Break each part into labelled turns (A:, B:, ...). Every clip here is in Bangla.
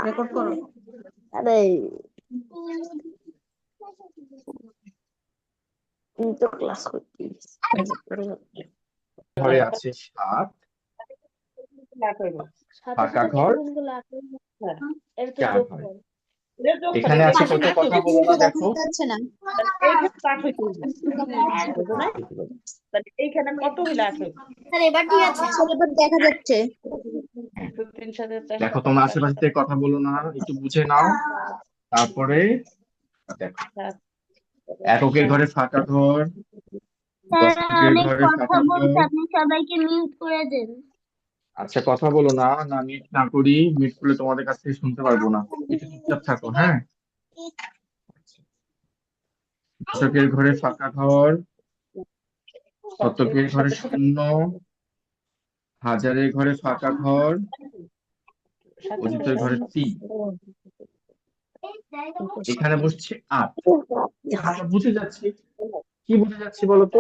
A: রেকর্ড করো।
B: আরে আমি তো ক্লাস করছি।
C: ঘরে আছে 7, ফাঁকা ঘর 4 হয়। এখানে আছে কত? কথা বলো না, দেখো।
A: এইখানে কত হইলে 18?
B: স্যার এবার ঠিক আছে, স্যার এবার দেখা যাচ্ছে।
C: দেখো তোমরা আশেপাশে থেকে কথা বলো না, একটু বুঝে নাও। তারপরে দেখো, এককের ঘরে ফাঁকা ঘর,
B: স্যার
C: দশকের
B: অনেক
C: ঘরে
B: কথা
C: ফাঁকা ঘর।
B: বলছে, আপনি সবাইকে মিউট করে দেন।
C: আচ্ছা, কথা বলো না, না মিট না করি, মিট করলে তোমাদের কাছ থেকে শুনতে পারবো না, একটু চুপচাপ থাকো, হ্যাঁ। দশকের ঘরে ফাঁকা ঘর, শতকের ঘরে শূন্য, হাজারের ঘরে ফাঁকা ঘর, অযুতের ঘরে 3। এখানে বসছে 8। আমরা বুঝে যাচ্ছি, কি বুঝে যাচ্ছি বলতো?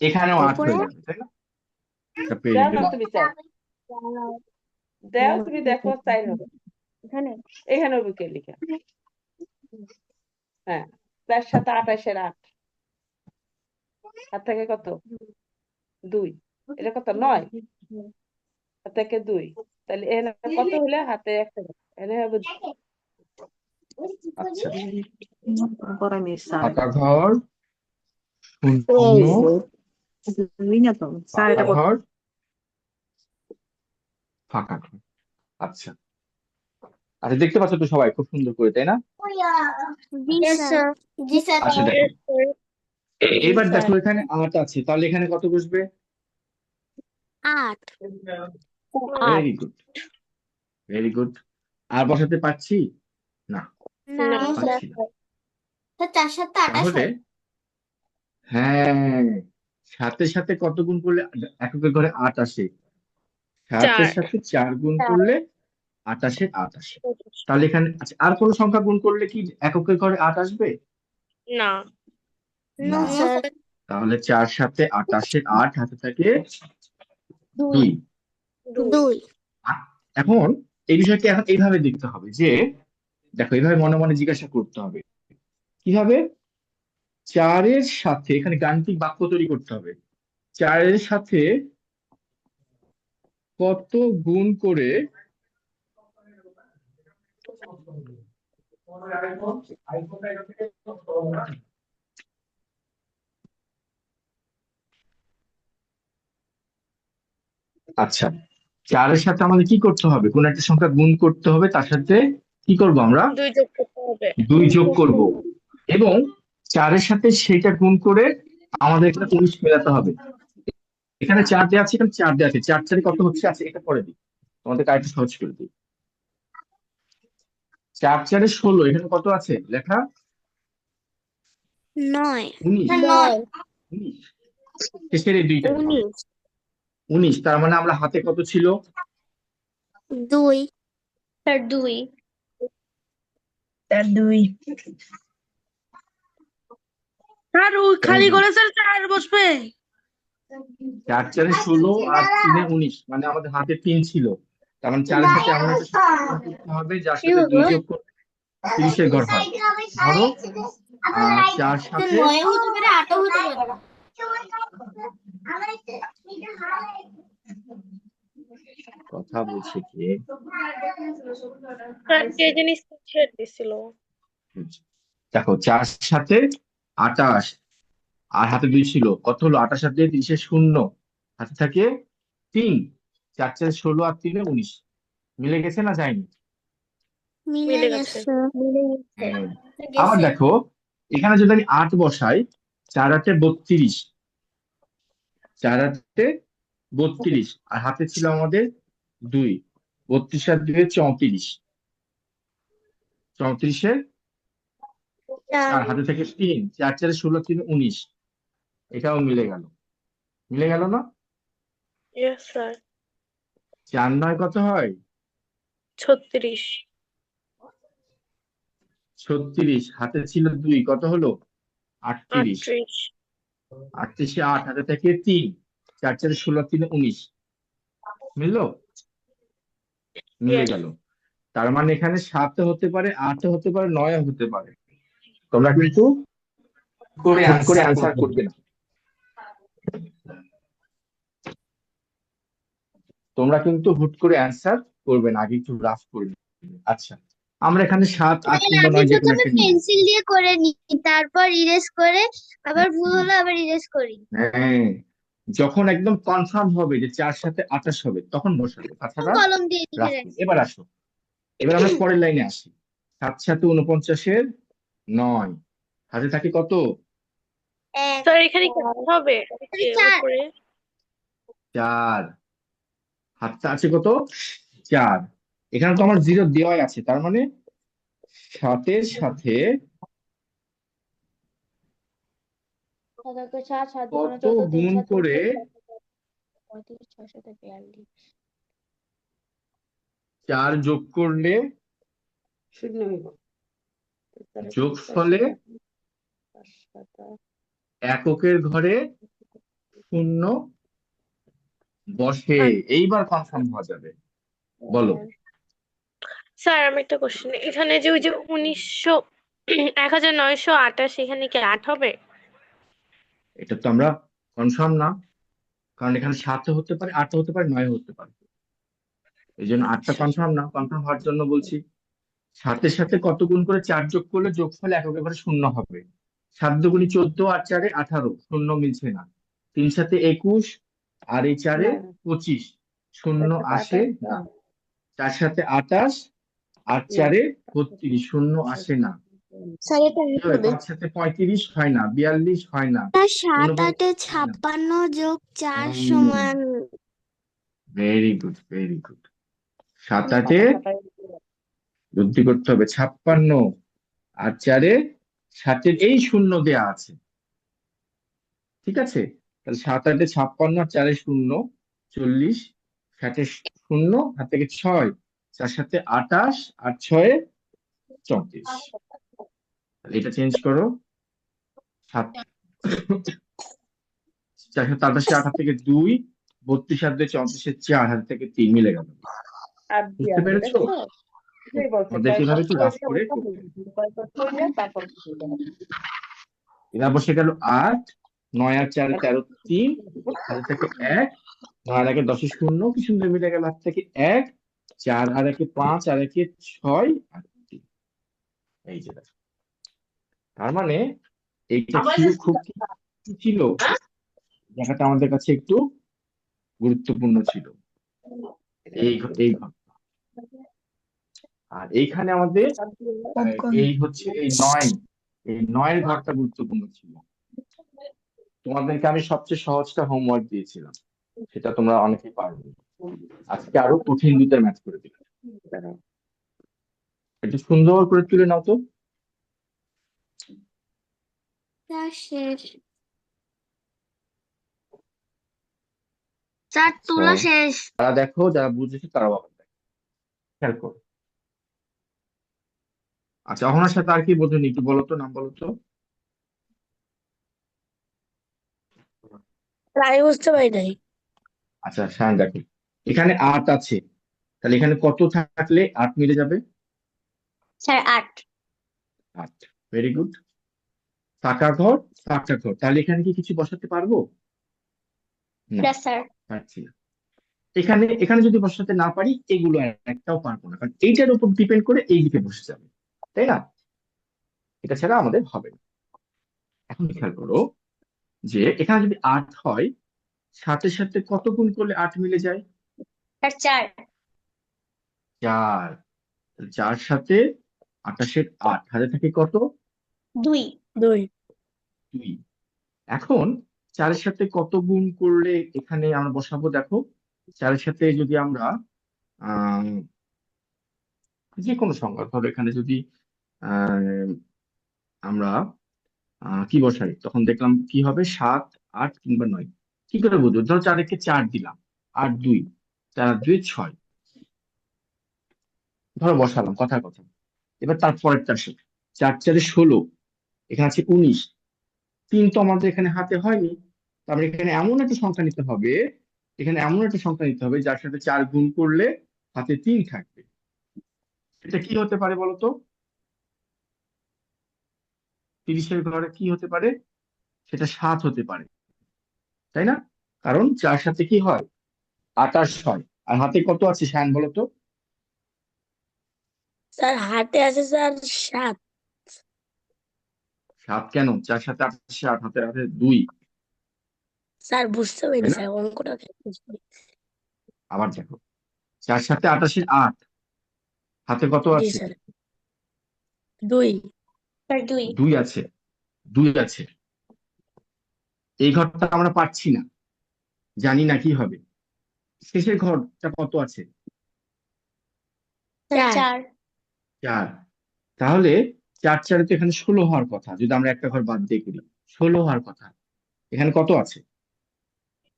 C: এখানেও 8 হয়ে যাবে, তাই না? এটা পেরে
A: দাও না
C: গেলাম।
A: তুমি চাই, দাও তুমি দেখো চাই হবে এখানে বিকেল লিখা। হ্যাঁ, 4 7 28 8 থেকে কত 2, এটা কত 9 থেকে 2, তাহলে এখানে কত হলে হাতে 1 টাকা এখানে হবে।
C: আচ্ছা,
A: পরে আমি
C: ফাঁকা ঘর, শূন্য,
A: স্যার
C: ফাঁকা
A: এটা
C: ঘর, ফাঁকা ঘর। আচ্ছা আচ্ছা, দেখতে পাচ্ছ তো সবাই খুব সুন্দর করে, তাই না?
B: জি স্যার, জি স্যার।
C: আচ্ছা দেখো, এবার দেখো এখানে 8 আছে, তাহলে এখানে কত বসবে?
B: 8।
C: Very good, very good. আর বসাতে পারছি না?
B: না স্যার,
C: পারছি না।
B: 4 7 28
C: তাহলে
B: হয়।
C: হ্যাঁ, সাথে সাথে কত গুণ করলে এককের ঘরে 8 আসে? 7-এর সাথে 4 গুণ করলে 28-এর 8 আসে। তাহলে এখানে আচ্ছা, আর কোন সংখ্যা গুণ করলে কি এককের ঘরে 8 আসবে?
B: না
C: না।
B: স্যার।
C: তাহলে 4 7 28-এর 8 হাতে থাকে 2।
B: 2।
C: এখন এই বিষয়কে এখন এইভাবে দেখতে হবে যে, দেখো এইভাবে মনে মনে জিজ্ঞাসা করতে হবে কিভাবে 4-এর সাথে, এখানে গাণিতিক বাক্য তৈরি করতে হবে। 4-এর সাথে কত গুণ করে আচ্ছা, 4-এর সাথে আমাদের কি করতে হবে? কোন একটা সংখ্যা গুণ করতে হবে, তার সাথে কি করব আমরা? 2 যোগ করব, এবং 4-এর সাথে সেটা গুণ করে আমাদের এখানে 19 মেলাতে হবে। এখানে 4 দেওয়া আছে, এখানে 4 দেওয়া আছে, 4 4 কত হচ্ছে? আছে, এটা পরে দিই, তোমাদের কাজটা সহজ করে দিই। 4 4 16, এখানে কত আছে লেখা?
B: 9।
C: 19। 19 শেষের এই দুইটা হবে
B: 19।
C: 19। তার মানে আমরা হাতে কত ছিল?
B: 2 স্যার, 2।
A: স্যার 2 স্যার ওই খালি করে স্যার 4 বসবে।
C: 4 4 16 আর 3 19, মানে আমাদের হাতে 3 ছিল। তার মানে 4-এর সাথে এমন একটা সংখ্যা গুণ করতে হবে যার সাথে 2 যোগ করলে 30-এর ঘর হয়। ধরো 4 সাথে
B: 9 হতে পারে, 8 হতে পারে।
C: কথা বলছে কে? দেখো 4 সাথে 28, আর হাতে 2 ছিল, কত হলো? 28 সাথে 30-এর শূন্য, হাতে থাকে 3। 4 4 16 আর 3 19, মিলে গেছে না যায়নি?
B: মিলে গেছে।
C: হ্যাঁ। আবার দেখো এখানে যদি আমি 8 বসাই, 4 8 32, 4 8 32, আর হাতে ছিল আমাদের 2, 32 আর 2 34, 34-এ আর হাতে থেকে 3, 4 4 16 3 19, এটাও মিলে গেল। মিলে গেল না? 4 9 কত হয়? 36। হাতে ছিল 2, কত হলো? 38। 38-এ 8, হাতে থেকে 3, 4 4 16 3 19, মিললো? মিলে গেল। তার মানে এখানে 7 হতে পারে, 8 হতে পারে, 9 হতে পারে। তোমরা কিন্তু হুট করে অ্যান্সার করবে না, তোমরা কিন্তু হুট করে অ্যান্সার করবে না, আগে একটু রাফ করবে। আচ্ছা, আমরা এখানে 7, 8 কিংবা
B: আগে
C: 9 যে কোনো
B: প্রথমে
C: একটা নিব।
B: পেন্সিল দিয়ে করে নিই, তারপর ইরেজ করে আবার ভুল হলে আবার ইরেজ করি।
C: হ্যাঁ, যখন একদম কনফার্ম হবে যে 4 সাথে 28 হবে তখন বসাবে, তাছাড়া
B: কলম দিয়ে লিখে
C: রাফ করবে।
B: রাখি।
C: এবার আসো, এবার আমরা পরের লাইনে আসি। 7 সাথে 49-এর 9, হাতে থাকে কত?
B: এক,
D: স্যার এখানে কি হবে
B: তাহলে 4।
D: উপরে?
C: 4, হাতটা আছে কত? 4। এখানে তো আমার 0 দেওয়াই আছে, তার মানে 7-এর সাথে কত গুণ করে 4 যোগ করলে
A: শূন্য হইব।
C: যোগফলে এককের ঘরে শূন্য বসে। এইবার কনফার্ম হওয়া যাবে, বলো।
D: স্যার আমি একটা কোশ্চেন, এখানে যে ওই যে 1928 এখানে কি 8 হবে?
C: এটা তো আমরা কনফার্ম না, কারণ এখানে 7 হতে পারে, 8 হতে পারে, 9 হতে পারে। এই জন্য 8টা কনফার্ম না, কনফার্ম হওয়ার জন্য বলছি 7-এর সাথে কত গুণ করে 4 যোগ করলে যোগফল এককের ঘরে শূন্য হবে। 7 দুগুণী 14, আর 4-এ 18, শূন্য মিলছে না। 3 সাথে 21, আর এই 4-এ 25, শূন্য আসে না। 4 সাথে 28, আর 4-এ 32, শূন্য আসে না।
B: স্যার এটা
C: কি হয়? 5 সাথে 35 হয় না, 42 হয় না,
B: 7 8
C: 49 হয় না।
B: 56 যোগ 4 সমান
C: ভেরি গুড, ভেরি গুড। 7 8-এ বুদ্ধি করতে হবে 56, আর 4-এ 7-এর এই শূন্য দেয়া আছে, ঠিক আছে? তাহলে 7 8-এ 56, আর 4-এ শূন্য 40, 7-এ শূন্য, হাত থেকে 6, 4 সাথে 28, আর 6-এ 34। তাহলে এটা চেঞ্জ করো। 7 4 সাথে 28, 8 হাত থেকে 2, 32 হাত দিয়ে 34-এ 4, হাত থেকে 3 মিলে গেল।
A: আর
C: বুঝতে পেরেছো?
A: এটাই বলছে
C: আমাদের কিভাবে একটু রাফ করে করতে হবে।
A: তারপর
C: এবার বসে গেল 8, 9 আর 4-এ 13, 3, হাতে থেকে 1, 9 আর 1-এ 10-এ শূন্য, কি সুন্দর মিলে গেল। হাত থেকে 1, 4 আর 1-এ 5, আর 1-এ 6, আর 3। এই যে দেখো, তার মানে এইটা খুব কি ছিল, জায়গাটা আমাদের কাছে একটু গুরুত্বপূর্ণ ছিল, এই এই ঘরটা। আর এইখানে আমাদের এই হচ্ছে এই 9, এই 9-এর ঘরটা গুরুত্বপূর্ণ ছিল। তোমাদেরকে আমি সবচেয়ে সহজটা হোমওয়ার্ক দিয়েছিলাম, সেটা তোমরা অনেকেই পারবে। আজকে আরো কঠিন দুইটা ম্যাচ করে দিলাম, একটু সুন্দর করে তুলে নাও তো।
B: শেষ। স্যার তোলা
C: আচ্ছা,
B: শেষ।
C: যারা দেখো, যারা বুঝেছো তারাও আবার দেখো, খেয়াল করো। আচ্ছা, অহনার সাথে আর কি বোঝোনি একটু বলো তো, নাম বলো তো।
D: আমি বুঝতে পারি নাই।
C: আচ্ছা, সায়ন দেখো, এখানে 8 আছে, তাহলে এখানে কত থাকলে 8 মিলে যাবে?
B: স্যার 8।
C: 8, very good. ফাঁকা ঘর, ফাঁকা ঘর, তাহলে এখানে কি কিছু বসাতে পারবো? না,
B: স্যার।
C: পারছি না। এখানে এখানে যদি বসাতে না পারি, এগুলো একটাও পারবো না, কারণ এইটার উপর ডিপেন্ড করে এই দিকে বসে যাবে, তাই না? এটা ছাড়া আমাদের হবে না। এখন খেয়াল করো যে এখানে যদি 8 হয়, 7-এর সাথে কত গুণ করলে 8 মিলে যায়?
B: স্যার 4।
C: 4, 4 সাথে 28-এর 8, হাতে থাকে কত?
B: 2।
D: 2।
C: 2। এখন 4-এর সাথে কত গুণ করলে এখানে আমরা বসাবো, দেখো। 4-এর সাথে যদি আমরা আহ যে কোনো সংখ্যা, ধরো এখানে যদি আহ আমরা কি বসাই, তখন দেখলাম কি হবে, 7, 8 কিংবা 9। কি করে বুঝবো? ধরো 4-একে 4 দিলাম, 8 2, 4 আর 2 6, ধরো বসালাম কথার কথা। এবার তারপরেরটা আসে, 4 4-এ 16, এখানে আছে 19, 3 তো আমাদের এখানে হাতে হয়নি। তারপরে এখানে এমন একটা সংখ্যা নিতে হবে, এখানে এমন একটা সংখ্যা নিতে হবে যার সাথে 4 গুণ করলে হাতে 3 থাকবে। এটা কি হতে পারে বলতো? 30-এর ঘরে কি হতে পারে? সেটা 7 হতে পারে, তাই না? কারণ 4 সাথে কি হয়? 28 হয়। আর হাতে কত আছে শায়ন বলতো?
D: স্যার হাতে আছে স্যার 7।
C: 7 কেন? 4 সাথে 28, 8, হাতে হাতে 2,
D: স্যার বুঝতে
C: তাই
D: পারিনি
C: না?
D: স্যার, অঙ্কটা বুঝতে পারি।
C: আবার দেখো, 4 সাথে 28, 8, হাতে কত
D: জি
C: আছে?
D: স্যার, 2।
B: স্যার 2।
C: 2 আছে, 2 আছে। এই ঘরটা আমরা পাচ্ছি না, জানি না কি হবে। শেষের ঘরটা কত আছে?
B: স্যার
D: 4।
B: 4।
C: 4। তাহলে 4 4 তো এখানে 16 হওয়ার কথা, যদি আমরা একটা ঘর বাদ দিয়ে করি। 16 হওয়ার কথা। এখানে কত আছে?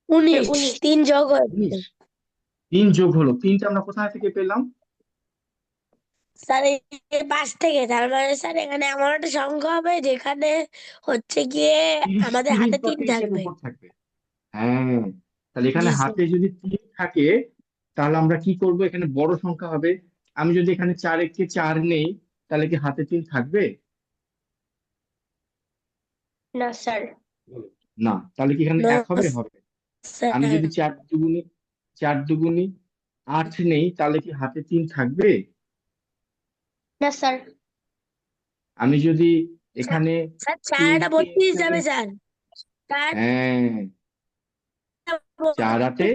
D: 19।
B: 19।
D: 3 যোগ হয়েছে
C: 19। 3 যোগ হলো, 3টা আমরা কোথা থেকে পেলাম?
D: স্যার, এই 5 থেকে। তার মানে স্যার এখানে এমন একটা সংখ্যা হবে যেখানে হচ্ছে গিয়ে
C: 30,
D: আমাদের
C: 30
D: হাতে
C: বা
D: 3
C: 30-এর
D: থাকবে।
C: উপর থাকবে। হ্যাঁ, তাহলে
D: জি
C: এখানে
D: স্যার।
C: হাতে যদি 3 থাকে, তাহলে আমরা কি করব? এখানে বড় সংখ্যা হবে। আমি যদি এখানে 4 কে 4 নেই, তাহলে কি হাতে 3 থাকবে?
B: না স্যার।
C: না। তাহলে কি এখানে
D: না
C: 1 হবে? হবে। আমি
D: স্যার।
C: যদি 4 দুগুনি 8 নেই, তাহলে কি হাতে 3 থাকবে?
B: না স্যার।
C: আমি যদি এখানে
D: স্যার
C: 3
D: 4টা
C: কে
D: 32
C: এখানে,
D: যাবে স্যার। 4
C: হ্যাঁ, 4 হাতে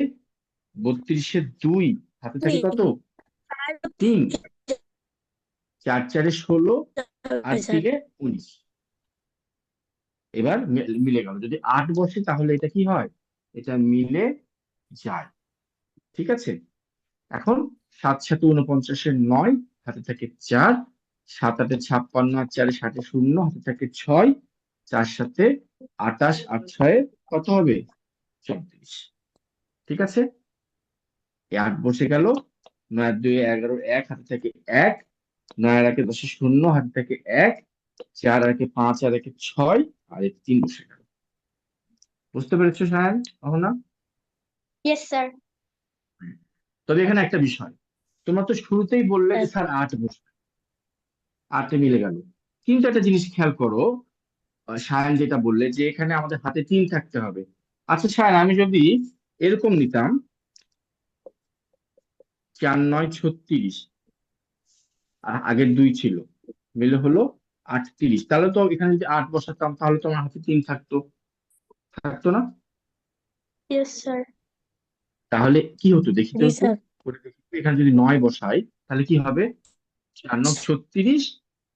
C: 32-এ 2, হাতে থাকে কত? 3। 4 4-এ 16, আর
D: স্যার।
C: 3-এ 19। এবার মিলে গেল। যদি 8 বসে তাহলে এটা কি হয়? এটা মিলে যায়। ঠিক আছে। এখন 7 7 49-এর 9, হাতে থাকে 4, 7 8 56, আর 4 60 শূন্য, হাতে থাকে 6, 4 7 28, আর 6 কত হবে? 34। ঠিক আছে। এই 8 বসে গেল। 9 আর 2 11, 1 হাতে থাকে 1, 9 আর 1 10 শূন্য, হাতে থাকে 1, 4 আর 1 5, আর 1 6, আর 3 বসে গেল। বুঝতে পেরেছো সায়ন? না?
B: Yes sir.
C: তবে এখানে একটা বিষয়, তোমরা তো শুরুতেই বললে যে স্যার 8 বসবে, 8-এ মিলে গেল। কিন্তু একটা জিনিস খেয়াল করো, সায়ন যেটা বললে যে এখানে আমাদের হাতে 3 থাকতে হবে। আচ্ছা সায়ন, আমি যদি এরকম নিতাম, 4 9 36, আগের 2 ছিল, মিলে হলো 38, তাহলে তো এখানে যদি 8 বসাতাম, তাহলে তো আমার হাতে 3 থাকতো, থাকতো না?
B: Yes sir.
C: তাহলে কি হতো দেখি তো
D: জি
C: একটু
D: স্যার।
C: করে দেখি তো। এখানে যদি 9 বসাই, তাহলে কি হবে? 4 9 36,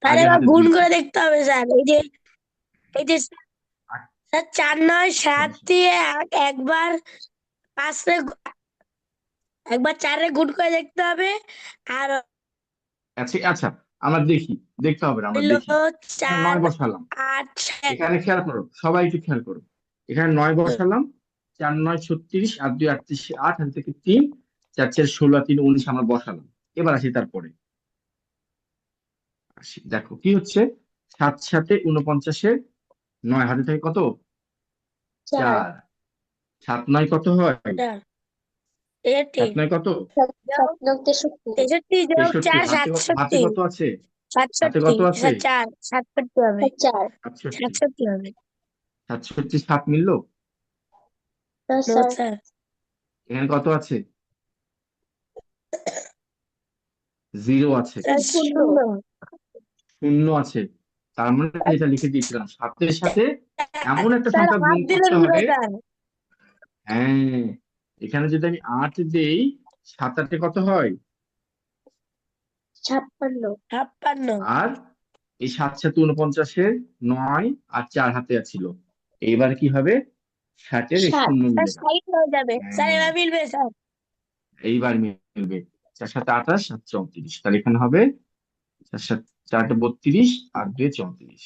D: তাহলে
C: আগে
D: এবার
C: হাতে
D: গুণ
C: 2
D: করে
C: ছিল।
D: দেখতে হবে স্যার। এই যে
C: আট
D: স্যার 4 9 7
C: বসে।
D: দিয়ে একবার 5 রে একবার 4 রে গুণ করে দেখতে হবে। আর
C: আচ্ছা আচ্ছা, আমরা দেখি, দেখতে হবে না, আমরা
D: হইলো
C: দেখি। এখানে
D: 4
C: 9 বসালাম।
D: 8
C: এখানে খেয়াল করো, সবাই একটু খেয়াল করো। এখানে 9 বসালাম, 4 9 36, আর 2 38, 8 হাতে থেকে 3, 4 4 16, আর 3 19 আমরা বসালাম। এবার আসি তারপরে। আসি, দেখো কি হচ্ছে। 7 7 49-এর 9, হাতে থেকে কত?
B: 4।
C: 4। 7 9 কত হয়? 7 9 কত?
B: 7 9 63।
D: 63 যোগ
C: 63।
D: 4
C: হাতে
D: 67।
C: কত আছে? হাতে
D: 67
C: কত আছে?
D: স্যার, 4 67 হবে।
B: 4।
C: 67।
D: 67 হবে।
C: 67 7 মিললো?
B: না
D: নো
B: স্যার।
D: স্যার।
C: এখানে কত আছে? 0 আছে।
D: স্যার
B: শূন্য।
D: শূন্য।
C: শূন্য আছে। তার মানে যেটা লিখে দিয়েছিলাম, 7-এর সাথে এমন একটা
D: স্যার
C: সংখ্যা
D: হাত
C: গুণ
D: দিলেন
C: করতে
D: পুরো
C: হবে।
D: স্যার।
C: হ্যাঁ, এখানে যদি আমি 8 দেই, 7 8 কত হয়?
B: 56।
D: 56।
C: আর এই 7 7 49-এর 9, আর 4 হাতে ছিল। এইবার কি হবে? 60-এর এই
B: 7।
C: শূন্য
D: স্যার
C: মিলে গেল।
D: 60 হয়ে যাবে স্যার,
C: হ্যাঁ,
D: এবার মিলবে স্যার।
C: এইবার মিলবে। 4 7 28, 7 34, তাহলে এখানে হবে 4 7 4 32, আর 2 34।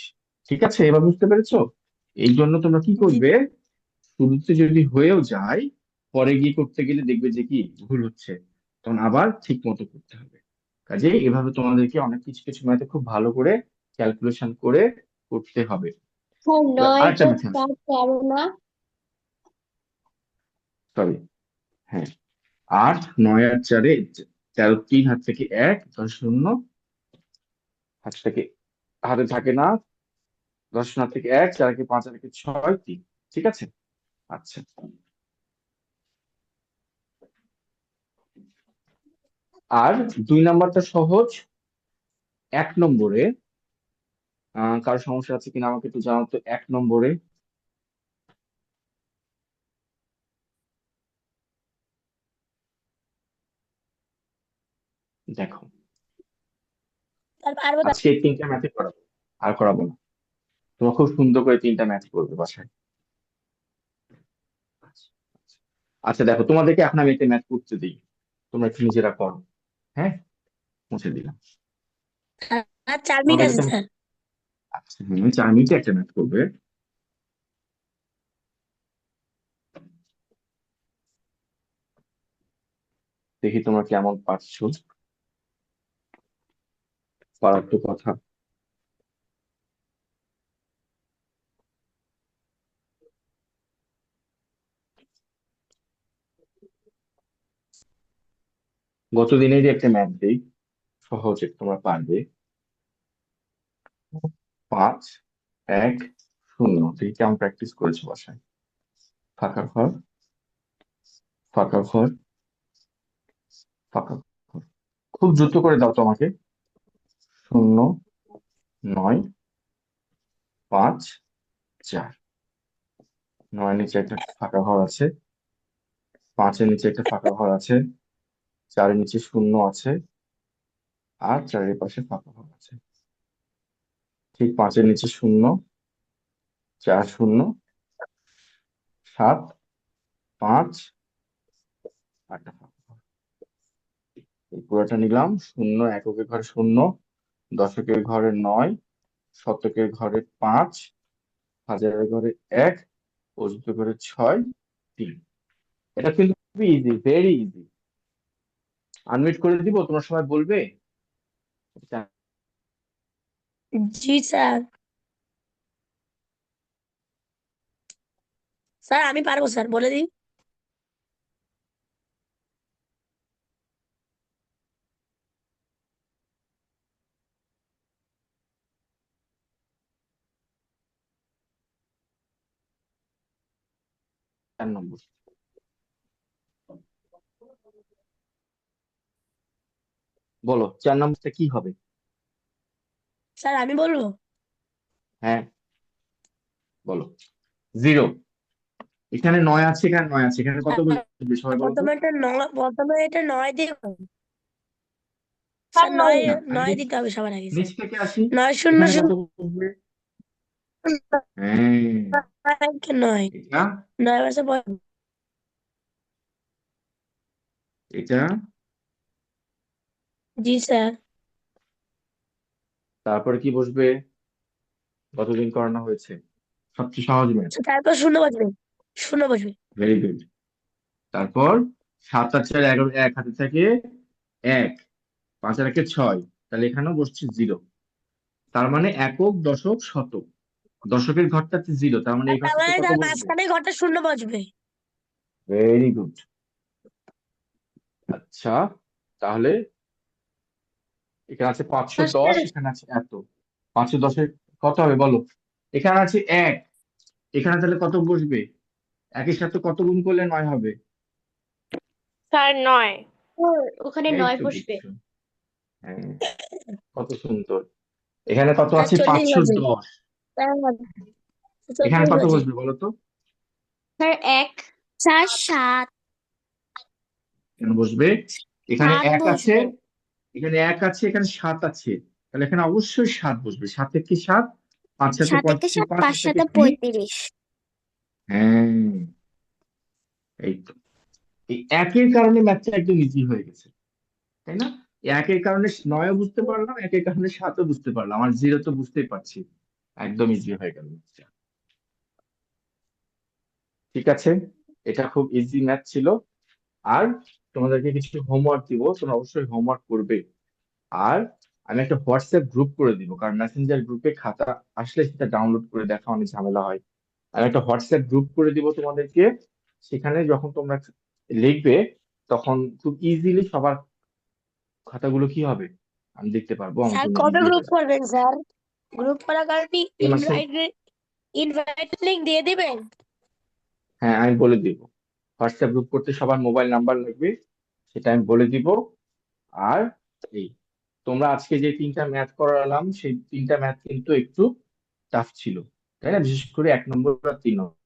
C: ঠিক আছে, এবার বুঝতে পেরেছো? এই জন্য তোমরা কি
D: জি।
C: করবে, শুরুতে যদি হয়েও যায়, পরে গিয়ে করতে গেলে দেখবে যে কি ভুল হচ্ছে, তখন আবার ঠিক মতো করতে হবে। কাজে এভাবে তোমাদেরকে অনেক কিছু কিছু ম্যাথে খুব ভালো করে ক্যালকুলেশন করে করতে হবে।
B: স্যার
C: এবার
B: 9
C: আরেকটা
B: যোগ
C: ম্যাথ আছে,
B: 4 13 না?
C: সরি, হ্যাঁ, 8 9 আর 4-এ 13, 3 হাত থেকে 1 10 শূন্য, হাতটাকে হাতে থাকে না, 10 থেকে 1, 4 কে 5, 4 কে 6, 3। ঠিক আছে। আচ্ছা, আর 2 নাম্বারটা সহজ। 1 নম্বরে কারো সমস্যা আছে কিনা আমাকে একটু জানাও তো। 1 নম্বরে দেখো,
D: স্যার পারবো তো।
C: আজকে এই 3টা ম্যাথে করাবো, আর করাবো না। তোমরা খুব সুন্দর করে 3টা ম্যাথ করবে বাসায়। আচ্ছা দেখো, তোমাদেরকে এখন আমি একটা ম্যাথ করতে দিই, তোমরা একটু নিজেরা করো। হ্যাঁ, মুছে দিলাম।
D: আর 4 মিনিট আছে
C: তোমাদেরকে
D: স্যার।
C: আচ্ছা, 4 মিনিটে একটা ম্যাথ করবে। দেখি তোমরা কেমন পারছো, পারার তো কথা। গতদিনেরই একটা ম্যাথ দিই, সহজে তোমরা পারবে। 5, 1, 0। দেখি কেমন প্র্যাকটিস করেছো বাসায়। ফাঁকা ঘর, ফাঁকা ঘর, ফাঁকা ঘর। খুব দ্রুত করে দাও তো আমাকে। 0, 9, 5, 4। 9 নিচে একটা ফাঁকা ঘর আছে, 5-এর নিচে একটা ফাঁকা ঘর আছে, 4-এর নিচে 0 আছে, আর 4-এর পাশে ফাঁকা ঘর আছে। ঠিক 5-এর নিচে 0, 4, 0, 7, 5, 8টা ফাঁকা ঘর। এই পুরোটা নিলাম। 0 এককের ঘরে 0, দশকের ঘরে 9, শতকের ঘরে 5, হাজারের ঘরে 1, অযুতের ঘরে 6, 3। এটা কিন্তু খুবই ইজি, ভেরি ইজি। আনমিউট করে দিব, তোমরা সবাই বলবে।
D: জি স্যার। স্যার আমি পারবো স্যার, বলে দিন।
C: চার নম্বর বলো, 4 নম্বরটা কি হবে?
D: স্যার আমি বলবো।
C: হ্যাঁ, বলো। 0। এখানে 9 আছে, এখানে 9 আছে, এখানে কত
D: স্যার,
C: বসবে সবাই বলো তো।
D: প্রথমে এটা 9 দিয়ে
B: স্যার
D: স্যার
B: নয়।
D: 9
C: আমি
D: 9 দিতে হবে সবার আগে
C: নিচ
D: স্যার।
C: থেকে আসি।
D: 9 শূন্য
C: এখানে কত
D: শূন্য
C: বসবে? হ্যাঁ,
D: 9।
C: এটা,
D: 9 বছর পর।
C: এটা,
D: জি স্যার।
C: তারপরে কি বসবে? কতদিন করানো হয়েছে, সবচেয়ে সহজ ম্যাথ।
D: তারপর শূন্য বসবে। শূন্য বসবে।
C: Very good. তারপর 7 আর 4, 11, 1 হাতে থাকে 1, 5 আর 1, 6, তাহলে এখানেও বসছে 0। তার মানে একক, দশক, শতক। দশকের ঘরটাতে 0, তার মানে
D: আর
C: এই
D: তার
C: ঘরটাতে
D: মানে
C: কত
D: তার
C: বসবে?
D: মাঝখানে ঘরটা শূন্য বসবে।
C: Very good. আচ্ছা, তাহলে এখানে আছে 510, এখানে আছে এত। 510-এর কত হবে বলো? এখানে আছে 1, এখানে তাহলে কত বসবে? একের সাথে কত গুণ করলে 9 হবে?
E: স্যার 9।
B: ওখানে
C: এই
B: 9
C: তো
B: বসবে।
C: দেখছো। হ্যাঁ, কত সুন্দর। এখানে কত
D: স্যার
C: আছে?
D: 40 বসবে।
C: 510।
D: স্যার
C: এখানে
D: 40
C: কত
D: বসবে।
C: বসবে বলো তো?
B: স্যার 1। স্যার 7।
C: এখানে বসবে, এখানে
B: 7
C: 1 আছে,
B: বসবে।
C: এখানে 1 আছে, এখানে 7 আছে, তাহলে এখানে অবশ্যই 7 বসবে। 7 কি 7, 5 সাথে
B: 7 একে
C: 35,
B: 7,
C: 5
B: 5
C: থেকে
B: সাথে
C: কি?
B: 35।
C: হ্যাঁ, এই তো। এই একের কারণে ম্যাথটা একদম ইজি হয়ে গেছে, তাই না? এই একের কারণে 9ও বুঝতে পারলাম, একের কারণে 7ও বুঝতে পারলাম, আর 0 তো বুঝতেই পারছি। একদম ইজি হয়ে গেল ম্যাথটা। ঠিক আছে, এটা খুব ইজি ম্যাথ ছিল। আর তোমাদেরকে কিছু হোমওয়ার্ক দিব, তোমরা অবশ্যই হোমওয়ার্ক করবে। আর আমি একটা হোয়াটসঅ্যাপ গ্রুপ করে দিব, কারণ মেসেঞ্জার গ্রুপে খাতা আসলে সেটা ডাউনলোড করে দেখা অনেক ঝামেলা হয়। আমি একটা হোয়াটসঅ্যাপ গ্রুপ করে দিব তোমাদেরকে। সেখানে যখন তোমরা লিখবে, তখন খুব ইজিলি সবার খাতাগুলো কি হবে, আমি দেখতে পারবো আমার
D: স্যার
C: জন্য
D: কবে
C: ইজি
D: গ্রুপ
C: হয়ে যাবে।
D: করবেন স্যার? গ্রুপ করার কারণে
C: এই মাসে,
D: ইনভাইট লিংক দিয়ে দিবেন?
C: হ্যাঁ আমি বলে দিব। হোয়াটসঅ্যাপ গ্রুপ করতে সবার মোবাইল নাম্বার লাগবে, সেটা আমি বলে দিব। আর এই তোমরা আজকে যে 3টা ম্যাথ করালাম সেই 3টা ম্যাথ কিন্তু একটু টাফ ছিল, তাই না? বিশেষ করে 1 নম্বর আর 3 নম্বর।